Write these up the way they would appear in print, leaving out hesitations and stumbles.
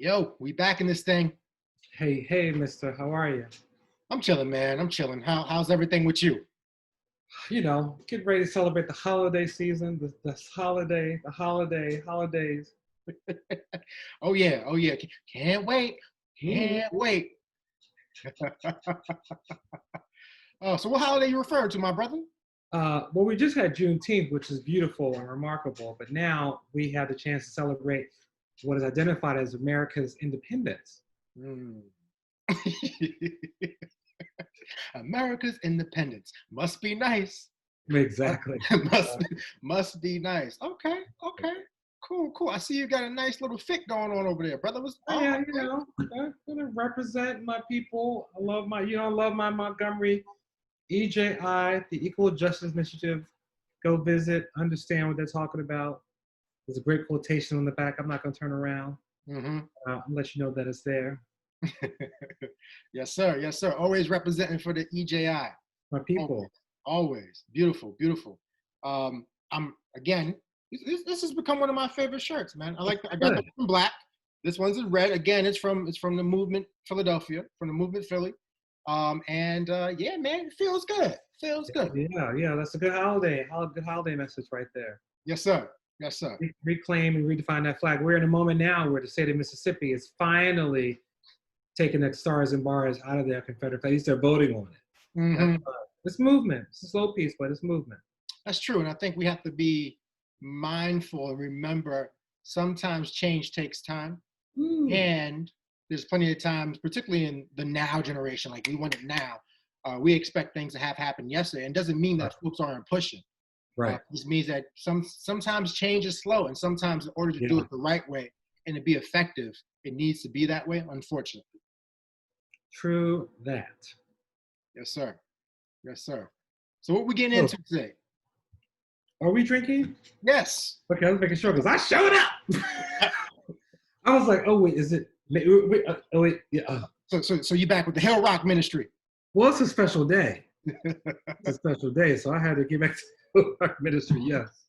Yo, we back in this thing. Hey, mister, how are you? I'm chilling, man. I'm chilling. How's everything with you? Getting ready to celebrate the holiday season, holidays. Oh yeah, oh yeah. Can't wait. Ooh. Can't wait. Oh, so what holiday you referring to, my brother? Well, we just had Juneteenth, which is beautiful and remarkable, but now we have the chance to celebrate what is identified as America's independence. Hmm. America's independence must be nice. Exactly. must must be nice. Okay, okay. Cool, cool. I see you got a nice little fit going on over there, brother. Was Oh, yeah, okay. I'm gonna represent my people. I love my Montgomery EJI, the Equal Justice Initiative. Go visit, understand what they're talking about. There's a great quotation on the back. I'm not going to turn around. Mm-hmm. I'll let you know that it's there. Yes, sir. Yes, sir. Always representing for the EJI. My Always, people. always. Beautiful, beautiful. I'm again. This has become one of my favorite shirts, man. I got the Good. one in black. This one's in red. Again, it's from the movement Philadelphia, from the movement Philly. Yeah, man, it feels good. Feels good. Yeah. That's a good holiday. Good holiday message right there. Yes, sir. Yes, sir. Reclaim and redefine that flag. We're in a moment now where the state of Mississippi is finally taking the stars and bars out of their Confederate flag. At least they're voting on it. Hmm. It's movement. It's a slow piece, but it's movement. That's true, and I think we have to be mindful and remember sometimes change takes time. Ooh. And there's plenty of times, particularly in the now generation, like we want it now. We expect things to have happened yesterday, and doesn't mean that folks aren't pushing. Right. This means that sometimes change is slow, and sometimes in order to do Yeah. it the right way and to be effective, it needs to be that way. Unfortunately, True that. yes, sir. Yes, sir. So what we getting So, into today? are we drinking? Yes. Okay, I was making sure because I showed up. I was like, oh wait, is it? Oh wait, yeah. So you back with the Hill Rock Ministry? Well, it's a special day. It's a special day, so I had to get back to our ministry. Yes.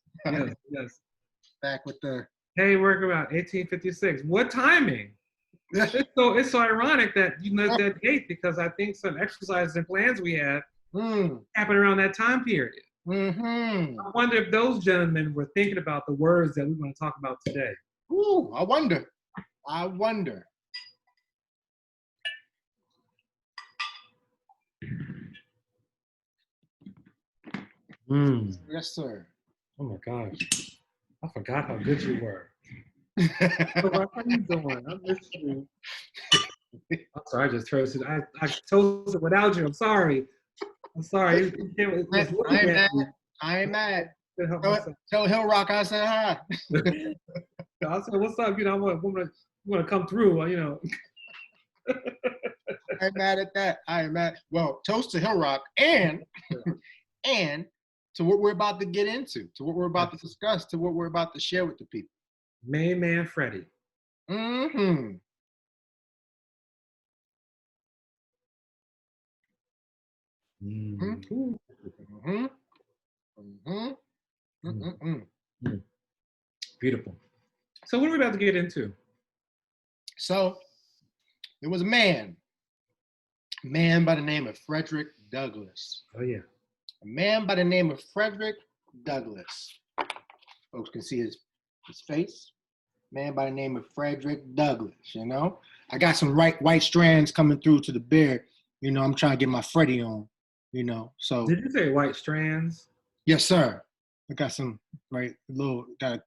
Back with the. Hey, work about 1856. What timing? It's so ironic that you know that date because I think some exercises and plans we had happened around that time period. Mm-hmm. I wonder if those gentlemen were thinking about the words that we're going to talk about today. Ooh, I wonder. I wonder. Mm. Yes, sir. Oh my gosh. I forgot how good you were. That's How you doing? I miss you. I'm sorry, I just toasted. I toasted without you. I'm sorry. It was I looking ain't at mad. me. I ain't mad. Couldn't help Tell, myself. tell Hill Rock I said hi. I said, "What's up? I want to come through. I ain't mad at that. I ain't mad. Well, toast to Hill Rock and to what we're about to get into, to what we're about to discuss, to what we're about to share with the people. Main man Freddie. Mm-hmm. Mm. Mm-hmm. Mm-hmm. Mm-hmm. Mm. Beautiful. So what are we about to get into? So there was a man by the name of Frederick Douglass. Oh yeah. A man by the name of Frederick Douglass. Folks can see his face. Man by the name of Frederick Douglass, you know? I got some white strands coming through to the beard. You know, I'm trying to get my Freddie on, you know? So. Did you say white strands? Yes, sir. I got some, I got.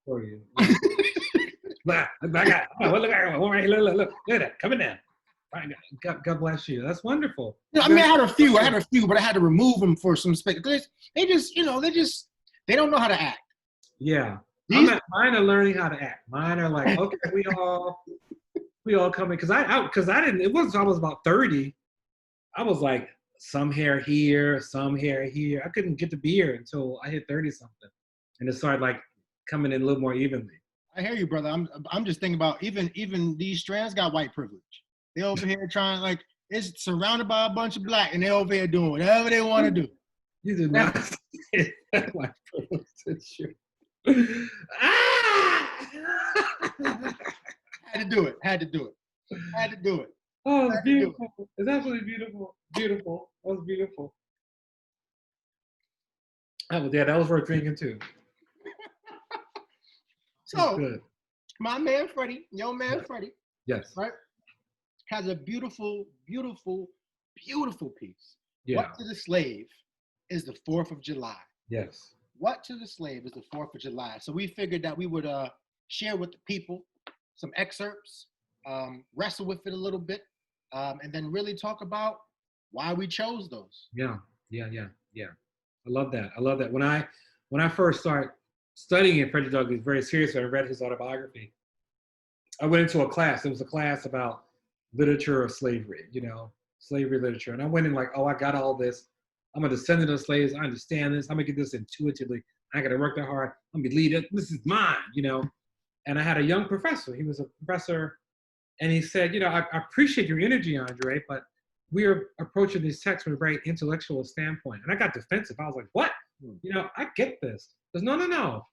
For you. I got. Look at that coming down. God bless you. That's wonderful. I mean, I had a few, but I had to remove them for some space. They don't know how to act. Yeah. Mine are learning how to act. Mine are like, okay, we all coming because I didn't. It was I was about 30. I was like some hair here, some hair here. I couldn't get the beard until I hit 30 something, and it started like coming in a little more evenly. I hear you, brother. I'm just thinking about even these strands got white privilege. They over here trying it's surrounded by a bunch of black, and they over here doing whatever they want to do. You did not say that white privilege. Ah! Had to do it. Had to do it. Had to do it. Oh, it's Had to do it. beautiful. It's absolutely beautiful. Beautiful. That was beautiful. That was worth drinking too. That's So, good. my man Freddie, your man Yes. Freddie, Yes. right, has a beautiful, beautiful, beautiful piece. Yeah. What to the slave is the 4th of July. Yes. What to the slave is the 4th of July. So we figured that we would share with the people some excerpts, wrestle with it a little bit, and then really talk about why we chose those. Yeah. I love that. I love that. When I first started studying Frederick Douglass very seriously, I read his autobiography. I went into a class. It was a class about literature of slavery, slavery literature. And I went in like, oh, I got all this. I'm a descendant of slaves. I understand this. I'm gonna get this intuitively. I gotta work that hard. I'm gonna lead it. This is mine, And I had a young professor. He was a professor, and he said, I appreciate your energy, André, but we are approaching these texts from a very intellectual standpoint. And I got defensive. I was like, what? I get this. He goes, no.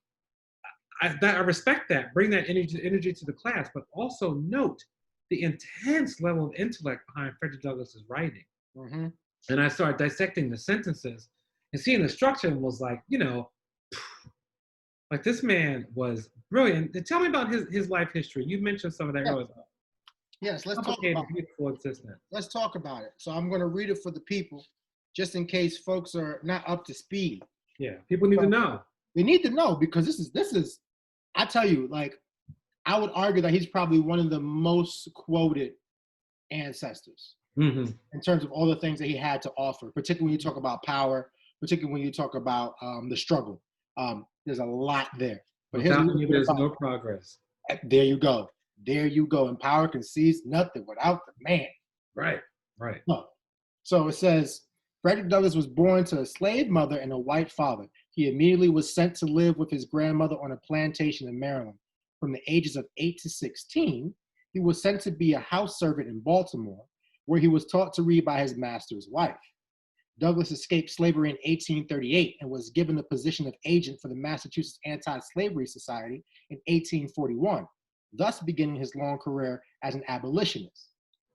I respect that. Bring that energy to the class, but also note the intense level of intellect behind Frederick Douglass's writing. Mm-hmm. And I started dissecting the sentences and seeing the structure and was like, like this man was brilliant. And tell me about his life history. You mentioned some of that earlier. Yes, let's talk about it. Beautiful existence. Let's talk about it. So I'm going to read it for the people, just in case folks are not up to speed. Yeah, people need to know. They need to know because this is. I tell you, like, I would argue that he's probably one of the most quoted ancestors in terms of all the things that he had to offer, particularly when you talk about power, particularly when you talk about the struggle. There's a lot there. But there's no progress. There you go. There you go. And power can seize nothing without the man. Right. So it says, Frederick Douglass was born to a slave mother and a white father. He immediately was sent to live with his grandmother on a plantation in Maryland. From the ages of 8 to 16, he was sent to be a house servant in Baltimore, where he was taught to read by his master's wife. Douglass escaped slavery in 1838 and was given the position of agent for the Massachusetts Anti-Slavery Society in 1841, thus beginning his long career as an abolitionist.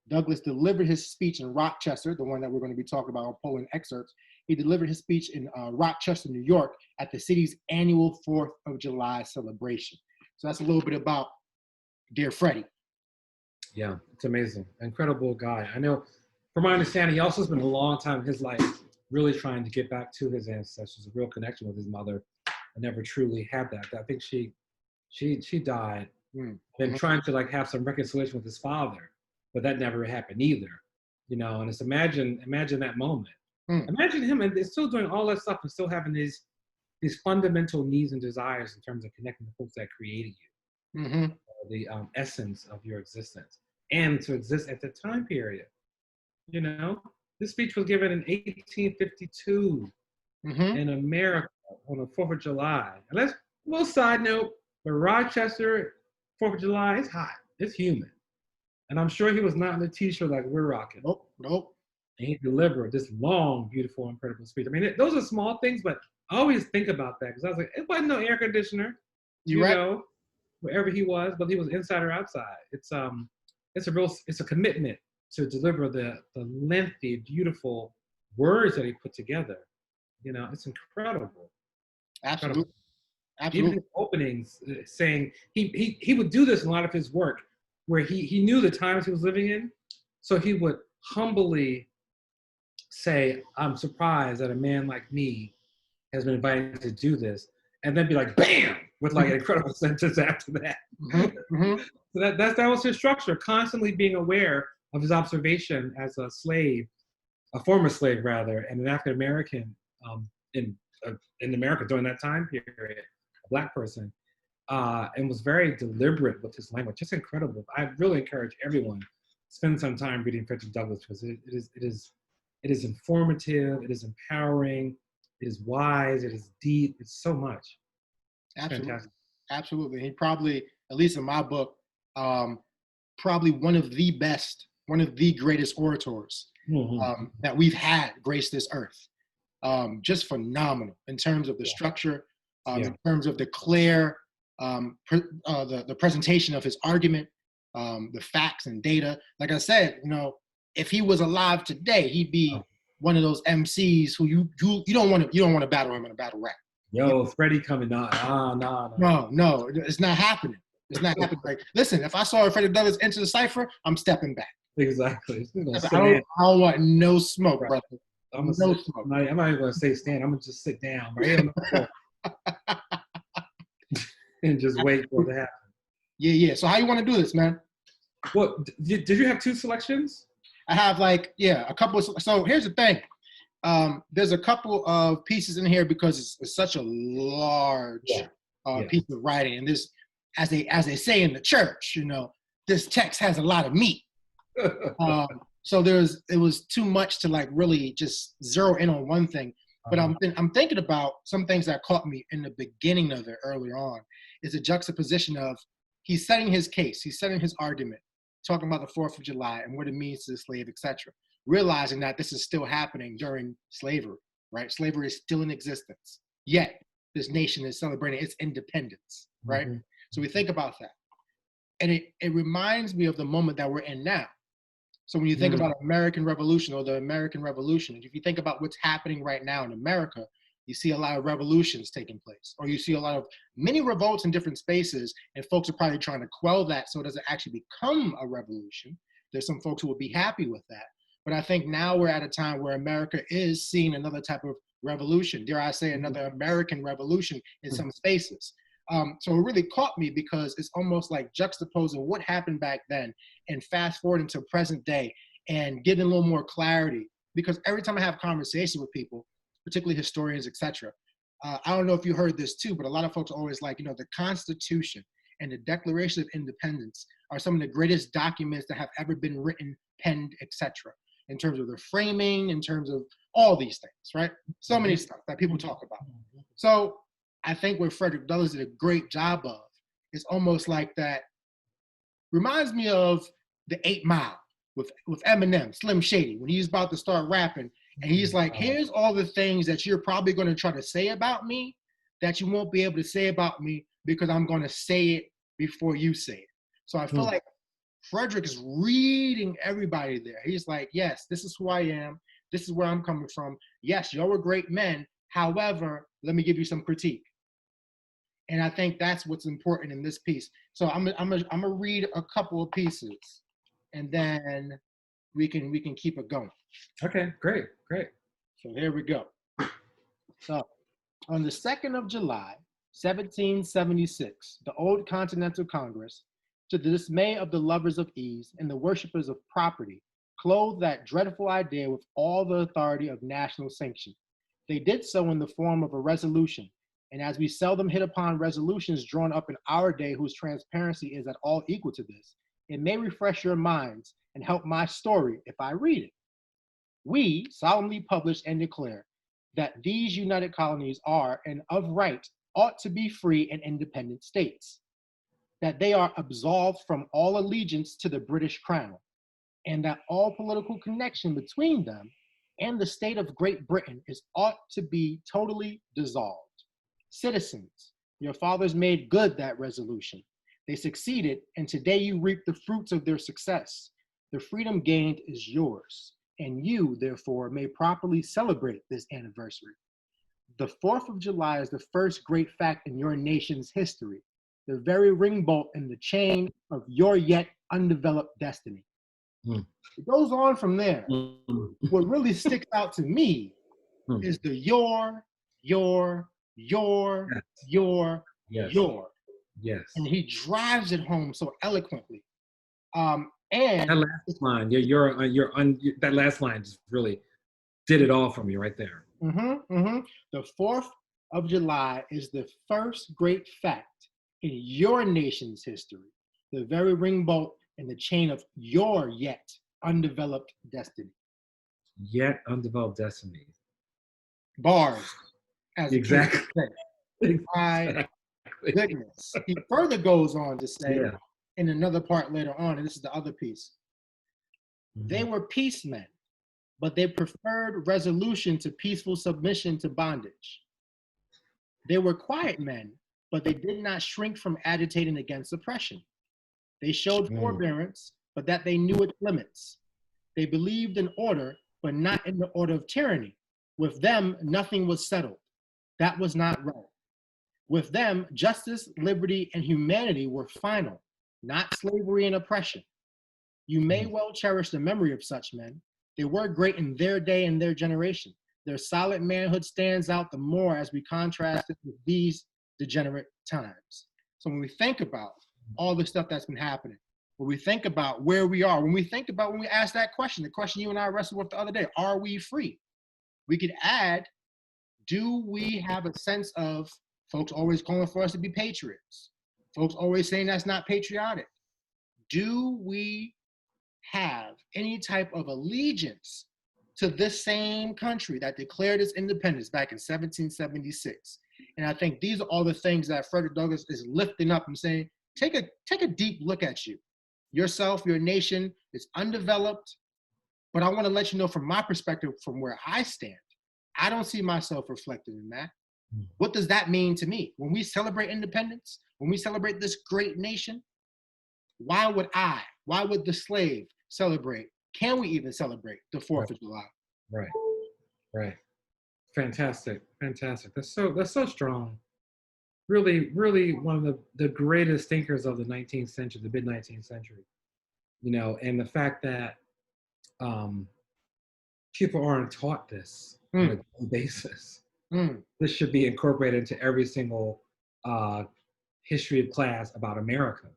Douglass delivered his speech in Rochester, the one that we're going to be talking about, I'll pull in excerpts. He delivered his speech in Rochester, New York, at the city's annual 4th of July celebration. So that's a little bit about dear Freddie. Yeah, it's amazing. Incredible guy. I know, from my understanding, he also spent a long time in his life really trying to get back to his ancestors, a real connection with his mother. I never truly had that. I think she died and trying to like have some reconciliation with his father, but that never happened either. And it's imagine that moment. Imagine him and they're still doing all that stuff and still having these fundamental needs and desires in terms of connecting the folks that created you, the essence of your existence, and to exist at the time period. This speech was given in 1852 in America on the 4th of July. And let's, a little side note, but Rochester, 4th of July, it's hot, it's humid. And I'm sure he was not in the t-shirt like we're rocking. Nope. And he delivered this long, beautiful, incredible speech. I mean, those are small things, but I always think about that because I was like, it wasn't no air conditioner, wherever he was, but he was inside or outside. It's a commitment to deliver the lengthy, beautiful words that he put together. It's incredible. Absolutely. Even his openings, saying he would do this in a lot of his work, where he knew the times he was living in, so he would humbly say, I'm surprised that a man like me has been invited to do this, and then be like, bam, with like an incredible sentence after that. So that was his structure, constantly being aware of his observation as a slave, a former slave rather, and an African American in America during that time period, a Black person, and was very deliberate with his language. Just incredible. I really encourage everyone to spend some time reading Frederick Douglass because it is informative, it is empowering, it is wise, it is deep, it's so much. Absolutely. Fantastic. Absolutely. He probably, at least in my book, probably one of the best, one of the greatest orators that we've had grace this earth. Just phenomenal in terms of the structure, in terms of the clear, the presentation of his argument, the facts and data. Like I said, if he was alive today, he'd be one of those MCs who you don't want to battle him in a battle rap. Yo, Freddie coming on. No, it's not happening. It's not happening. Like, listen, if I saw Freddie Douglass enter the cipher, I'm stepping back. Exactly. I don't want no smoke, brother. I'm not even gonna say stand. I'm gonna just sit down right on the floor and just wait for it to happen. Yeah. So how you want to do this, man? Well, did you have 2 selections? I have a couple of. So here's the thing. There's a couple of pieces in here because it's such a large piece of writing, and this, as they say in the church, this text has a lot of meat. So it was too much to really just zero in on one thing. But I'm thinking about some things that caught me in the beginning of it earlier on. Is a juxtaposition of he's setting his case, he's setting his argument, talking about the 4th of July and what it means to the slave, etc. Realizing that this is still happening during slavery, right? Slavery is still in existence. Yet this nation is celebrating its independence, right? Mm-hmm. So we think about that. And it reminds me of the moment that we're in now. So when you think about American Revolution or the American Revolution, if you think about what's happening right now in America, you see a lot of revolutions taking place, or you see a lot of mini revolts in different spaces, and folks are probably trying to quell that so it doesn't actually become a revolution. There's some folks who will be happy with that. But I think now we're at a time where America is seeing another type of revolution, dare I say another American revolution in some spaces. So it really caught me because it's almost like juxtaposing what happened back then and fast forwarding to present day and getting a little more clarity. Because every time I have conversations with people, particularly historians, etc., I don't know if you heard this too, but a lot of folks are always like, the Constitution and the Declaration of Independence are some of the greatest documents that have ever been written, penned, etc., in terms of the framing, in terms of all these things, right? So many stuff that people talk about. So I think what Frederick Douglass did a great job of is almost like that. Reminds me of the 8 Mile with Eminem, Slim Shady, when he's about to start rapping, and he's like, here's all the things that you're probably going to try to say about me that you won't be able to say about me because I'm going to say it before you say it. So I feel like Frederick is reading everybody there. He's like, yes, this is who I am. This is where I'm coming from. Yes, y'all were great men. However, let me give you some critique. And I think that's what's important in this piece. So I'm gonna read a couple of pieces, and then we can keep it going. Okay, great. So here we go. So on the 2nd of July, 1776, the Old Continental Congress, to the dismay of the lovers of ease and the worshippers of property, clothed that dreadful idea with all the authority of national sanction. They did so in the form of a resolution, and as we seldom hit upon resolutions drawn up in our day whose transparency is at all equal to this, it may refresh your minds and help my story if I read it. We solemnly publish and declare that these united colonies are, and of right, ought to be free and independent states, that they are absolved from all allegiance to the British Crown, and that all political connection between them and the state of Great Britain ought to be totally dissolved. Citizens, your fathers made good that resolution. They succeeded, and today you reap the fruits of their success. The freedom gained is yours, and you, therefore, may properly celebrate this anniversary. The 4th of July is the first great fact in your nation's history, the very ring bolt in the chain of your yet undeveloped destiny. It goes on from there. What really sticks out to me is the your. Yes. And he drives it home so eloquently. And that last line, that last line just really did it all for me right there. The 4th of July is the first great fact in your nation's history, the very ring bolt in the chain of your yet undeveloped destiny. Yet undeveloped destiny. Bars. Exactly. My goodness. He further goes on to say in another part later on, and this is the other piece, they were peacemen, but they preferred resolution to peaceful submission to bondage. They were quiet men, but they did not shrink from agitating against oppression. They showed forbearance, but that they knew its limits. They believed in order, but not in the order of tyranny. With them, nothing was settled. That was not right. With them, justice, liberty, and humanity were final, not slavery and oppression. You may well cherish the memory of such men. They were great in their day and their generation. Their solid manhood stands out the more as we contrast it with these degenerate times. So when we think about all the stuff that's been happening, when we think about where we are, when we ask that question, the question you and I wrestled with the other day, are we free? We could add, do we have a sense of folks always calling for us to be patriots? Folks always saying that's not patriotic. Do we have any type of allegiance to this same country that declared its independence back in 1776? And I think these are all the things that Frederick Douglass is lifting up and saying, take a deep look at you. Yourself, your nation is undeveloped, but I want to let you know from my perspective, from where I stand, I don't see myself reflected in that. What does that mean to me? When we celebrate independence, when we celebrate this great nation, why would the slave celebrate? Can we even celebrate the 4th of July? Right. Fantastic. That's so strong. Really, really one of the greatest thinkers of the 19th century, the mid-19th century. And the fact that people aren't taught this on a daily basis. This should be incorporated into every single history of class about America.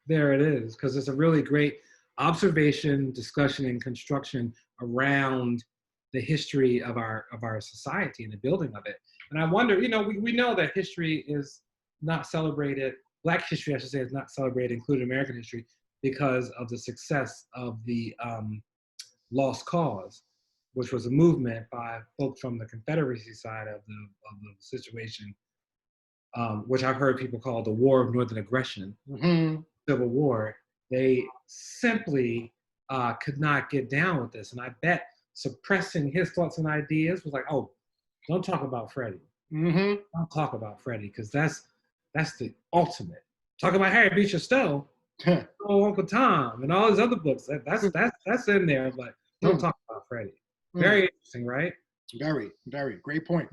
There it is, because it's a really great observation, discussion, and construction around the history of our society and the building of it. And I wonder, we know that history is not celebrated, Black history, I should say, is not celebrated, including American history, because of the success of the Lost Cause, which was a movement by folks from the Confederacy side of the situation, which I've heard people call the War of Northern Aggression, Civil War. They simply could not get down with this. And I bet suppressing his thoughts and ideas was like, oh, don't talk about Freddie. Don't talk about Freddie, because that's the ultimate. Talk about Harry Beecher Stowe, Uncle Tom, and all his other books. That's in there, but don't talk about Freddie. Very interesting, right? Very, very great point.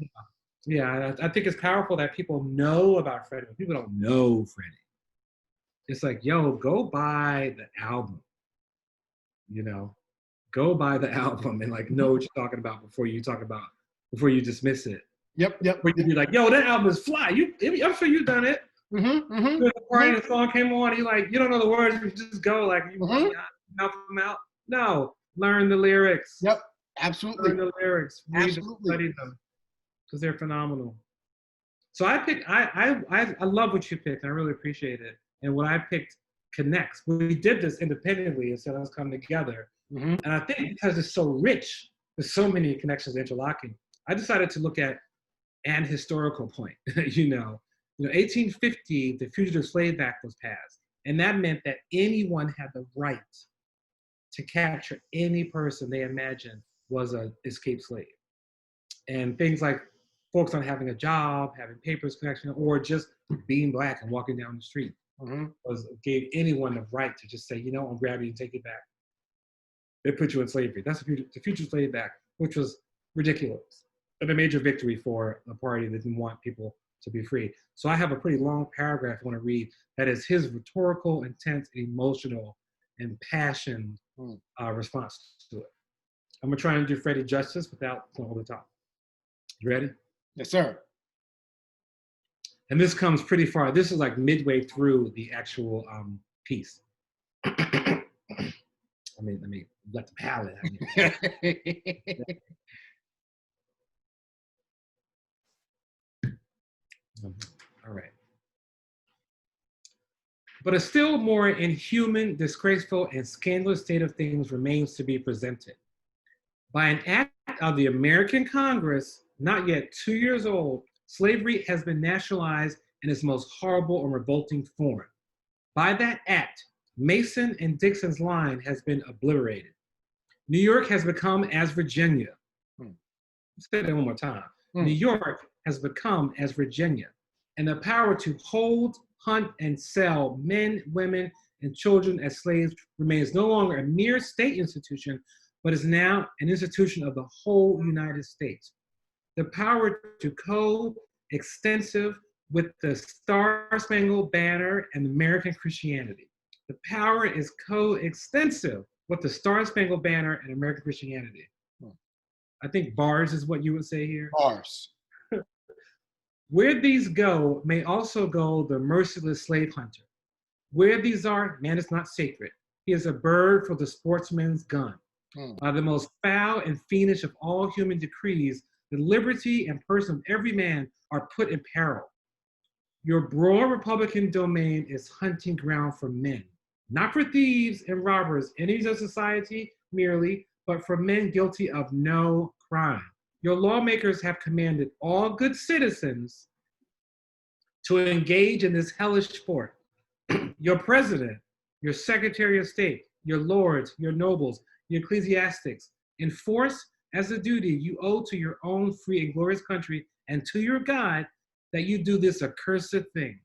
Yeah, I think it's powerful that people know about Freddie, but people don't know Freddie. It's like, yo, go buy the album. Go buy the album and know what you're talking about before you dismiss it. Yep. Where you be like, yo, that album is fly. I'm sure you've done it. The party, the song came on, you don't know the words, you just go mouth them out. No, learn the lyrics. Yep, absolutely. Learn the lyrics. Read them, study them, because they're phenomenal. So I picked. I love what you picked. I really appreciate it. And what I picked connects. We did this independently instead of us coming together. And I think because it's so rich, there's so many connections interlocking. I decided to look at an historical point. 1850, the Fugitive Slave Act was passed, and that meant that anyone had the right to capture any person they imagined was an escaped slave. And things like folks not having a job, having papers, connection, or just being Black and walking down the street gave anyone the right to just say, I'll grab you and take you back. They put you in slavery. That's the Fugitive Slave Act, which was ridiculous, but a major victory for a party that didn't want people to be free. So I have a pretty long paragraph I want to read that is his rhetorical, intense, emotional, and passionate response to it. I'm going to try and do Freddie justice without going over the top. You ready? Yes, sir. And this comes pretty far. This is like midway through the actual piece. Let me let the palate. All right. But a still more inhuman, disgraceful, and scandalous state of things remains to be presented. By an act of the American Congress, not yet 2 years old, slavery has been nationalized in its most horrible and revolting form. By that act, Mason and Dixon's line has been obliterated. New York has become as Virginia. Let's say that one more time. New York has become as Virginia. and the power to hold, hunt, and sell men, women, and children as slaves remains no longer a mere state institution, but is now an institution of the whole United States. The power to co-extensive with the Star-Spangled Banner and American Christianity. The power is co-extensive with the Star-Spangled Banner and American Christianity. I think bars is what you would say here. Bars. Where these go may also go the merciless slave hunter. Where these are, man is not sacred. He is a bird for the sportsman's gun. By the most foul and fiendish of all human decrees, the liberty and person of every man are put in peril. Your broad Republican domain is hunting ground for men, not for thieves and robbers, enemies of society merely, but for men guilty of no crime. Your lawmakers have commanded all good citizens to engage in this hellish sport. Your president, your secretary of state, your lords, your nobles, your ecclesiastics, enforce as a duty you owe to your own free and glorious country and to your God that you do this accursed thing.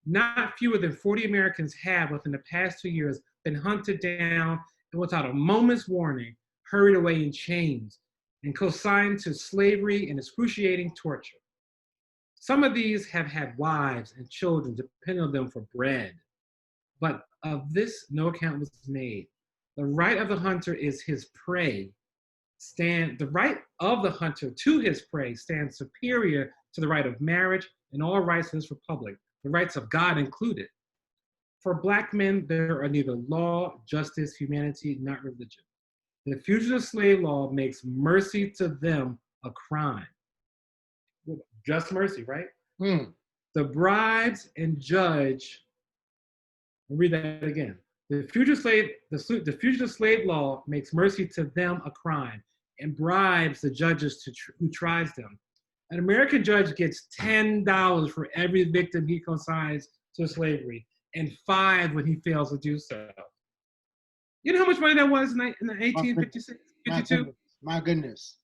Not fewer than 40 Americans have, within the past 2 years, been hunted down and without a moment's warning, hurried away in chains and consigned to slavery and excruciating torture. Some of these have had wives and children depending on them for bread, but of this no account was made. The right of the hunter is his prey. The right of the hunter to his prey stands superior to the right of marriage and all rights in this republic, the rights of God included. For Black men, there are neither law, justice, humanity, not religion. The fugitive slave law makes mercy to them a crime. Just mercy, right? The bribes and judge, I'll read that again. The fugitive slave law makes mercy to them a crime and bribes the judges who tries them. An American judge gets $10 for every victim he consigns to slavery and $5 when he fails to do so. You know how much money that was in 1856, 52? My goodness.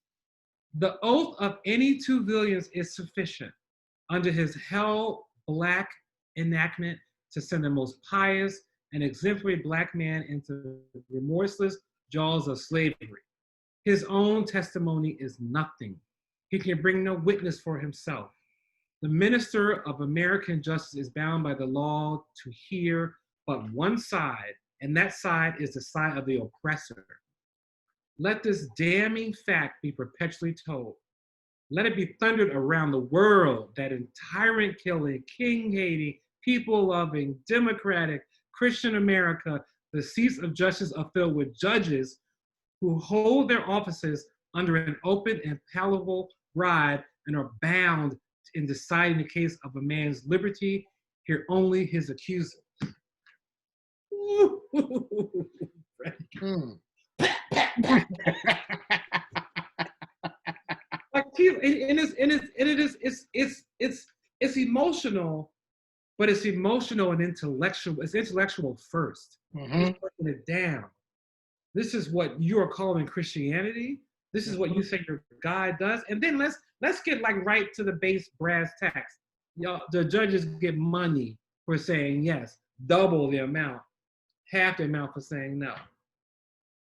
The oath of any 2 villains is sufficient under his hell-black enactment to send the most pious and exemplary Black man into the remorseless jaws of slavery. His own testimony is nothing. He can bring no witness for himself. The minister of American justice is bound by the law to hear but one side, and that side is the side of the oppressor. Let this damning fact be perpetually told. Let it be thundered around the world that in tyrant-killing, king-hating, people-loving, democratic, Christian America, the seats of justice are filled with judges who hold their offices under an open and palatable bribe and are bound in deciding the case of a man's liberty, hear only his accuser. Like, it's emotional, but it's emotional and intellectual. It's intellectual first. It's breaking it down. This is what you are calling Christianity. This is what you say your God does. And then let's get like right to the base brass tacks. Y'all, the judges get money for saying yes, double the amount, half the amount for saying no.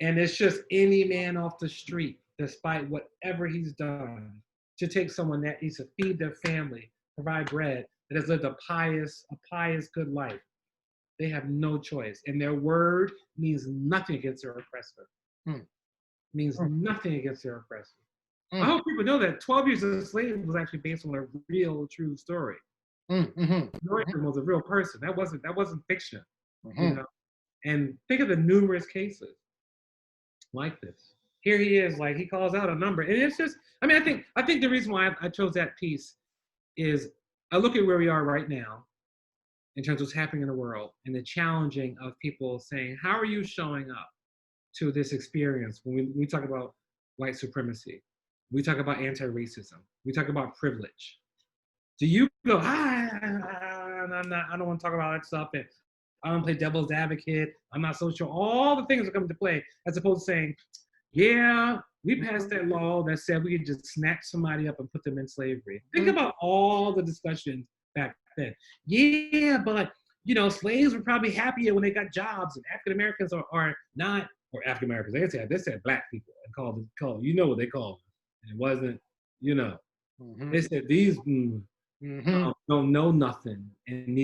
And it's just any man off the street, despite whatever he's done, to take someone that needs to feed their family, provide bread, that has lived a pious, good life. They have no choice. And their word means nothing against their oppressor. Means nothing against their oppressor. I hope people know that 12 Years a Slave was actually based on a real, true story. Norton was a real person. That wasn't fiction. You know? And think of the numerous cases like this. Here he is, like he calls out a number. And it's just, I mean, I think the reason why I chose that piece is I look at where we are right now in terms of what's happening in the world and the challenging of people saying, how are you showing up to this experience when we talk about white supremacy? We talk about anti-racism. We talk about privilege. Do you go, I don't want to talk about that stuff, and I don't play devil's advocate, I'm not so sure, all the things that come into play, as opposed to saying, yeah, We passed that law that said we could just snatch somebody up and put them in slavery. Think about all the discussions back then. Yeah, but slaves were probably happier when they got jobs, and African Americans are not, or African Americans. They said black people and called what they called them. And it wasn't, They said these don't know nothing and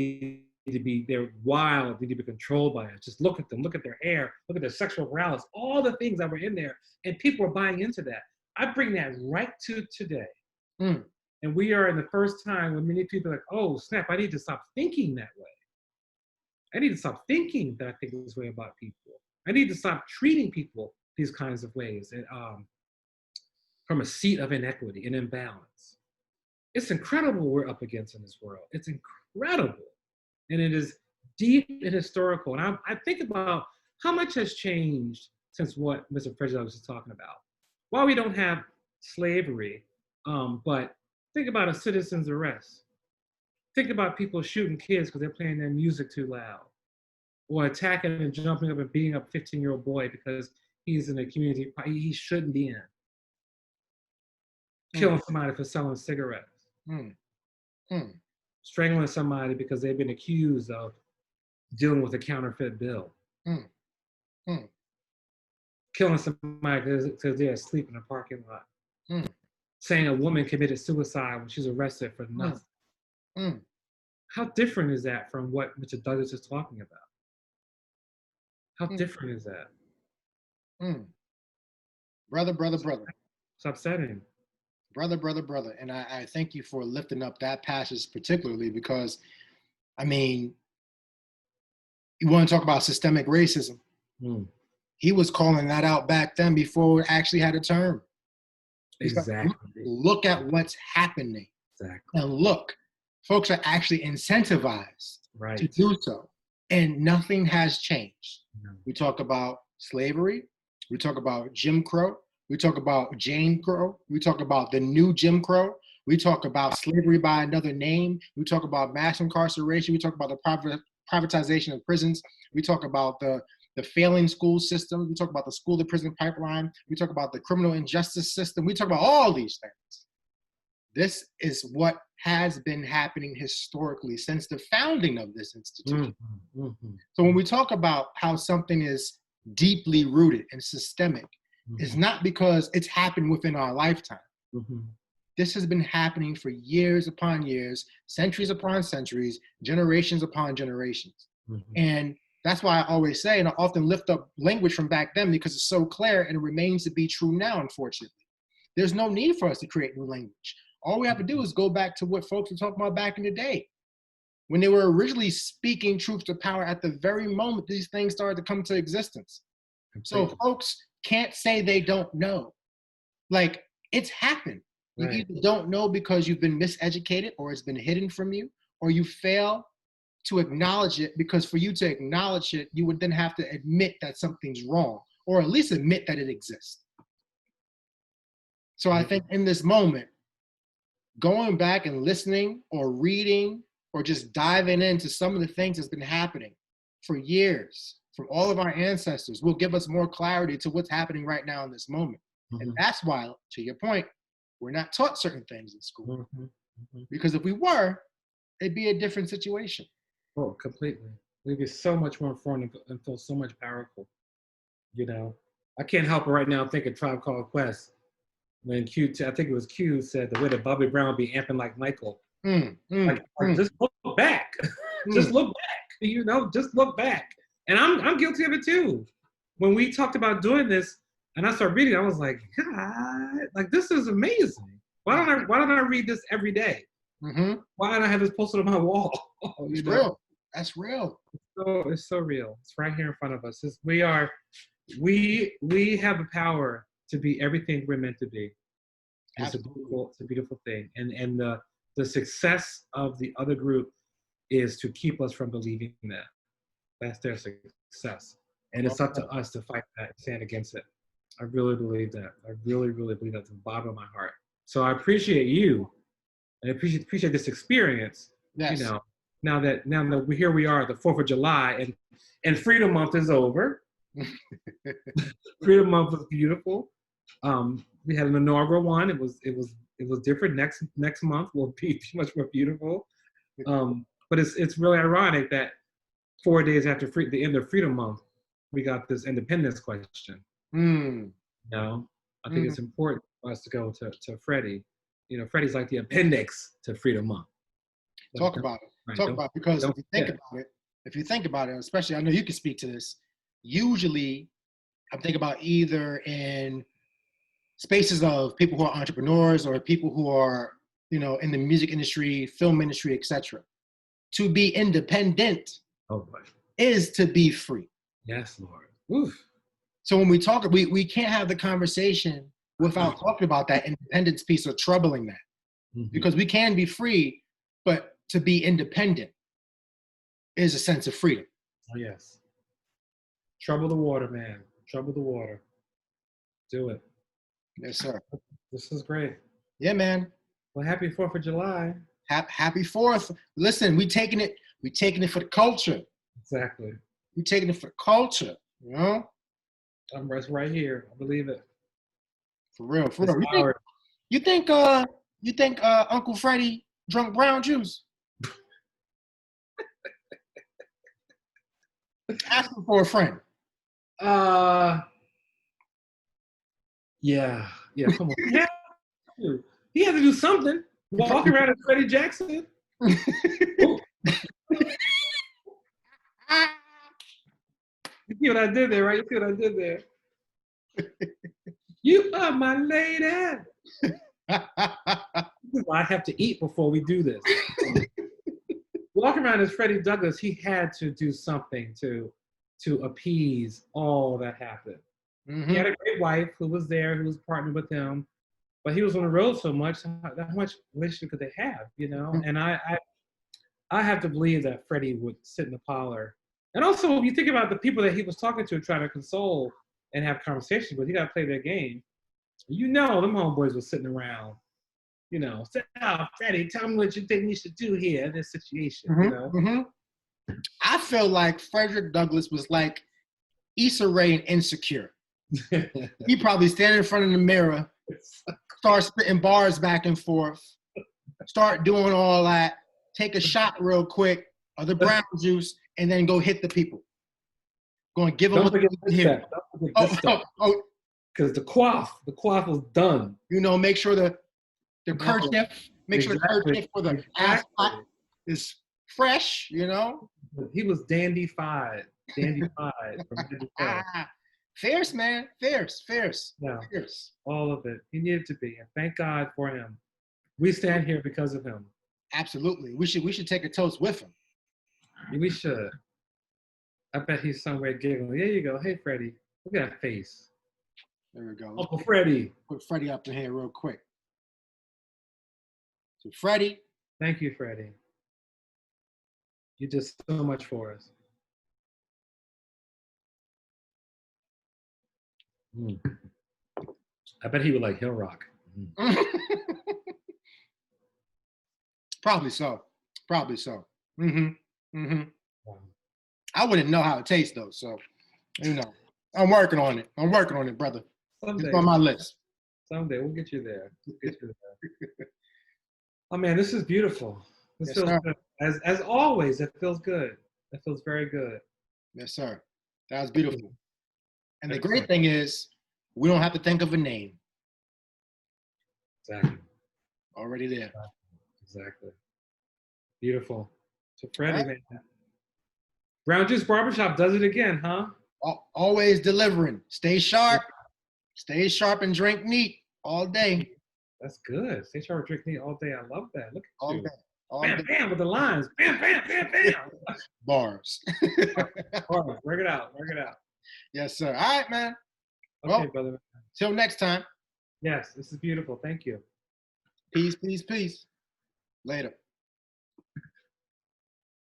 they're wild, need to be controlled by it. Just look at them, look at their hair, look at their sexual morals, all the things that were in there, and people are buying into that. I bring that right to today. And we are in the first time when many people are like, oh, snap, I need to stop thinking that way. I need to stop thinking that I think this way about people. I need to stop treating people these kinds of ways and from a seat of inequity and imbalance. It's incredible what we're up against in this world. It's incredible. And it is deep and historical. And I think about how much has changed since what Mr. Frederick was talking about. While we don't have slavery, but think about a citizen's arrest. Think about people shooting kids because they're playing their music too loud, or attacking and jumping up and beating up a 15-year-old boy because he's in a community he shouldn't be in. Killing somebody for selling cigarettes. Strangling somebody because they've been accused of dealing with a counterfeit bill. Killing somebody because they're asleep in a parking lot. Saying a woman committed suicide when she's arrested for nothing. How different is that from what Mr. Douglas is talking about? How different is that? Brother. It's upsetting. Brother. And I thank you for lifting up that passage particularly because, I mean, you want to talk about systemic racism. He was calling that out back then before it actually had a term. Exactly. Look at what's happening. Exactly. And look, folks are actually incentivized to do so. And nothing has changed. No. We talk about slavery. We talk about Jim Crow. We talk about Jane Crow. We talk about the new Jim Crow. We talk about slavery by another name. We talk about mass incarceration. We talk about the privatization of prisons. We talk about the failing school system. We talk about the school to prison pipeline. We talk about the criminal injustice system. We talk about all these things. This is what has been happening historically since the founding of this institution. So when we talk about how something is deeply rooted and systemic, it's not because it's happened within our lifetime. This has been happening for years upon years, centuries upon centuries, generations upon generations. And that's why I always say, and I often lift up language from back then because it's so clear and it remains to be true now, unfortunately. There's no need for us to create new language. All we have to do is go back to what folks were talking about back in the day, when they were originally speaking truth to power at the very moment these things started to come to existence. So folks can't say they don't know. Like, it's happened. You either don't know because you've been miseducated or it's been hidden from you, or you fail to acknowledge it because for you to acknowledge it, you would then have to admit that something's wrong, or at least admit that it exists. So I think in this moment, going back and listening or reading or just diving into some of the things that's been happening for years from all of our ancestors will give us more clarity to what's happening right now in this moment. And that's why, to your point, we're not taught certain things in school. Because if we were, it'd be a different situation. Oh, completely. We'd be so much more informed and feel so much powerful. I can't help it right now thinking Tribe Called Quest. When I think it was Q, said the way that Bobby Brown would be amping like Michael. Just look back. Just look back. Just look back. And I'm guilty of it too. When we talked about doing this, and I started reading, I was like, God, like this is amazing. Why don't I read this every day? Why don't I have this posted on my wall? It's real. That's real. It's so real. It's right here in front of us. We have the power to be everything we're meant to be. It's a beautiful thing. And the success of the other group is to keep us from believing that. That's their success. And it's up to us to fight that, stand against it. I really believe that. I really, really believe that to the bottom of my heart. So I appreciate you. And I appreciate this experience. Yes. Now that here we are, the 4th of July, and Freedom Month is over. Freedom Month was beautiful. We had an inaugural one. It was different. Next month will be much more beautiful. But it's really ironic that 4 days after the end of Freedom Month, we got this independence question. Mm. You know, I think it's important for us to go to Freddie. You know, Freddie's like the appendix to Freedom Month. Talk about it. Right, Talk about it, because if you think about it, especially I know you can speak to this. Usually, I'm thinking about either in spaces of people who are entrepreneurs or people who are, you know, in the music industry, film industry, etc. To be independent is to be free. Yes, Lord. Oof. So when we talk, we can't have the conversation without talking about that independence piece or troubling that. Because we can be free, but to be independent is a sense of freedom. Oh, yes. Trouble the water, man. Trouble the water. Do it. Yes, sir. This is great. Yeah, man. Well, happy 4th of July. Happy 4th. Listen, we taking it for the culture. Exactly. We taking it for the culture, you know? I'm right here. I believe it. For real. You think Uncle Freddie drunk brown juice? Asking for a friend. Yeah, come on. He had to do something. Walk around as Freddie Jackson. You see what I did there, right? You see what I did there? You are my lady. I have to eat before we do this. Walking around as Freddie Douglass, he had to do something to appease all that happened. He had a great wife who was there, who was partnered with him, but he was on the road so much. How much relationship could they have, you know? And I have to believe that Freddie would sit in the parlor. And also, if you think about the people that he was talking to, trying to console and have conversations with, he got to play their game. You know, them homeboys were sitting around, you know, say, "Oh, Freddie, tell me what you think we should do here in this situation." You know? I feel like Frederick Douglass was like Issa Rae in Insecure. He probably standing in front of the mirror, start spitting bars back and forth, start doing all that, take a shot real quick of the brown juice, and then go hit the people. Going to give them what they need to hear. Because the quaff was done. You know, make sure the kerchief, sure the kerchief for the ass pot is fresh, you know. He was dandy-fied from head to toe. Fierce, man. Fierce. Yeah. Fierce. All of it. He needed to be. And thank God for him. We stand here because of him. Absolutely. We should take a toast with him. We should. I bet he's somewhere giggling. There you go. Hey, Freddie. Look at that face. There we go. Uncle Freddie. Put Freddie up in here real quick. So Freddie. Thank you, Freddie. You did so much for us. I bet he would like Hill Rock. Probably so. I wouldn't know how it tastes though, so you know. I'm working on it, brother. Someday. It's on my list. Someday we'll get you there. Oh man, this is beautiful. This feels good. As always, it feels good. It feels very good. Yes, sir. That was beautiful. And the great thing is, we don't have to think of a name. Exactly. Already there. Exactly. Beautiful. So Freddie, man. Brown Juice Barbershop does it again, huh? Always delivering. Stay sharp. Stay sharp and drink neat all day. That's good. Stay sharp and drink neat all day. I love that. Look at you. Bam, bam, with the lines. Bam, bam, bam, bam. Bars. Bars. Work it out. Yes, sir. All right, man. Okay, well, brother. Till next time. Yes, this is beautiful. Thank you. Peace. Later.